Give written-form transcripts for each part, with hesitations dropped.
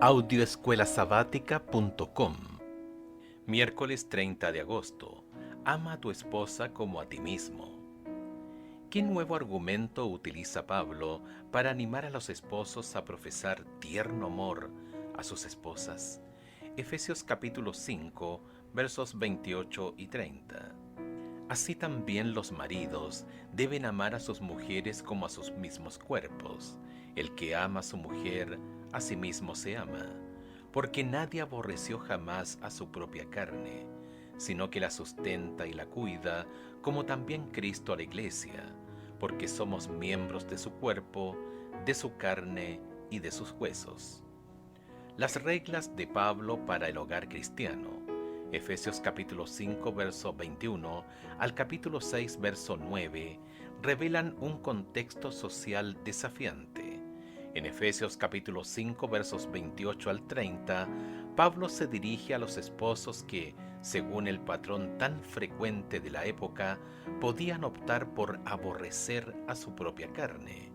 Audioescuelasabática.com. Miércoles 30 de agosto. Ama a tu esposa como a ti mismo. ¿Qué nuevo argumento utiliza Pablo para animar a los esposos a profesar tierno amor a sus esposas? Efesios capítulo 5, versos 28 y 30. Así también los maridos deben amar a sus mujeres como a sus mismos cuerpos. El que ama a su mujer, a sí mismo se ama, porque nadie aborreció jamás a su propia carne, sino que la sustenta y la cuida, como también Cristo a la iglesia, porque somos miembros de su cuerpo, de su carne y de sus huesos. Las reglas de Pablo para el hogar cristiano. Efesios capítulo 5, verso 21 al capítulo 6, verso 9, revelan un contexto social desafiante. En Efesios capítulo 5, versos 28 al 30, Pablo se dirige a los esposos que, según el patrón tan frecuente de la época, podían optar por aborrecer a su propia carne.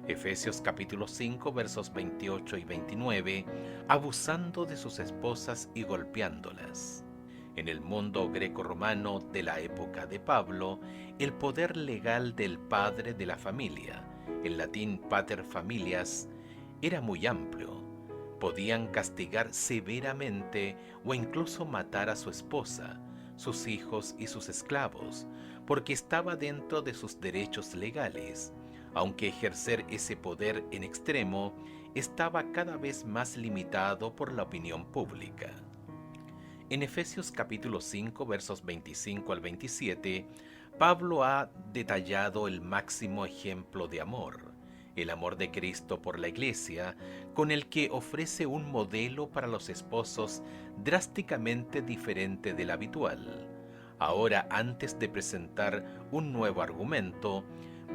Efesios capítulo 5, versos 28 y 29, abusando de sus esposas y golpeándolas. En el mundo greco-romano de la época de Pablo, el poder legal del padre de la familia, en latín pater familias, era muy amplio. Podían castigar severamente o incluso matar a su esposa, sus hijos y sus esclavos, porque estaba dentro de sus derechos legales, aunque ejercer ese poder en extremo estaba cada vez más limitado por la opinión pública. En Efesios capítulo 5, versos 25 al 27, Pablo ha detallado el máximo ejemplo de amor, el amor de Cristo por la Iglesia, con el que ofrece un modelo para los esposos drásticamente diferente del habitual. Ahora, antes de presentar un nuevo argumento,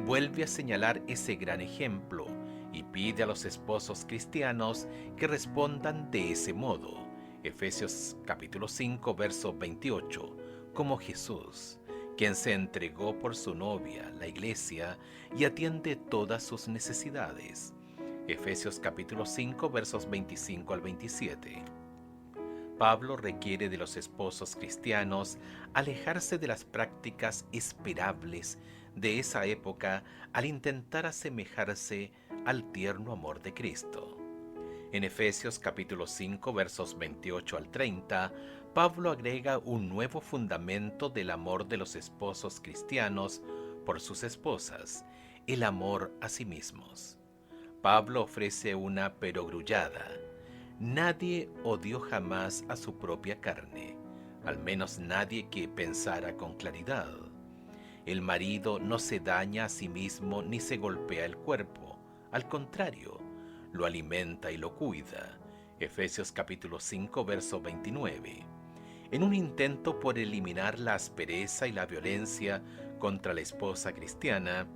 vuelve a señalar ese gran ejemplo y pide a los esposos cristianos que respondan de ese modo. Efesios capítulo 5, verso 28, como Jesús, quien se entregó por su novia, la iglesia, y atiende todas sus necesidades. Efesios capítulo 5, versos 25 al 27. Pablo requiere de los esposos cristianos alejarse de las prácticas esperables de esa época al intentar asemejarse al tierno amor de Cristo. En Efesios capítulo 5, versos 28 al 30, Pablo agrega un nuevo fundamento del amor de los esposos cristianos por sus esposas, el amor a sí mismos. Pablo ofrece una perogrullada. Nadie odió jamás a su propia carne, al menos nadie que pensara con claridad. El marido no se daña a sí mismo ni se golpea el cuerpo, al contrario, lo alimenta y lo cuida. Efesios capítulo 5, verso 29. En un intento por eliminar la aspereza y la violencia contra la esposa cristiana,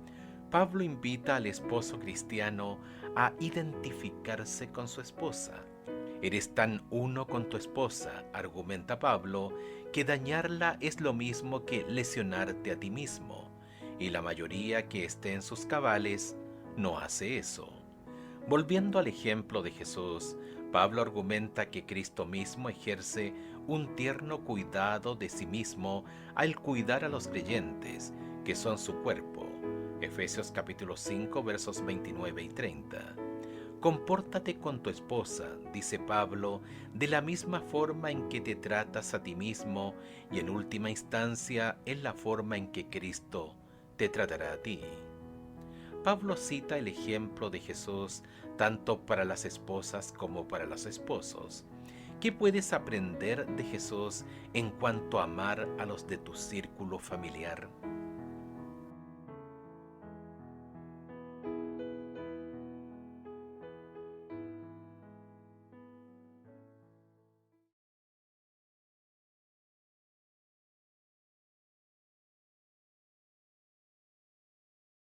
Pablo invita al esposo cristiano a identificarse con su esposa. Eres tan uno con tu esposa, argumenta Pablo, que dañarla es lo mismo que lesionarte a ti mismo, y la mayoría que esté en sus cabales no hace eso. Volviendo al ejemplo de Jesús, Pablo argumenta que Cristo mismo ejerce un tierno cuidado de sí mismo al cuidar a los creyentes, que son su cuerpo. Efesios capítulo 5, versos 29 y 30. Compórtate con tu esposa, dice Pablo, de la misma forma en que te tratas a ti mismo y en última instancia en la forma en que Cristo te tratará a ti. Pablo cita el ejemplo de Jesús tanto para las esposas como para los esposos. ¿Qué puedes aprender de Jesús en cuanto a amar a los de tu círculo familiar?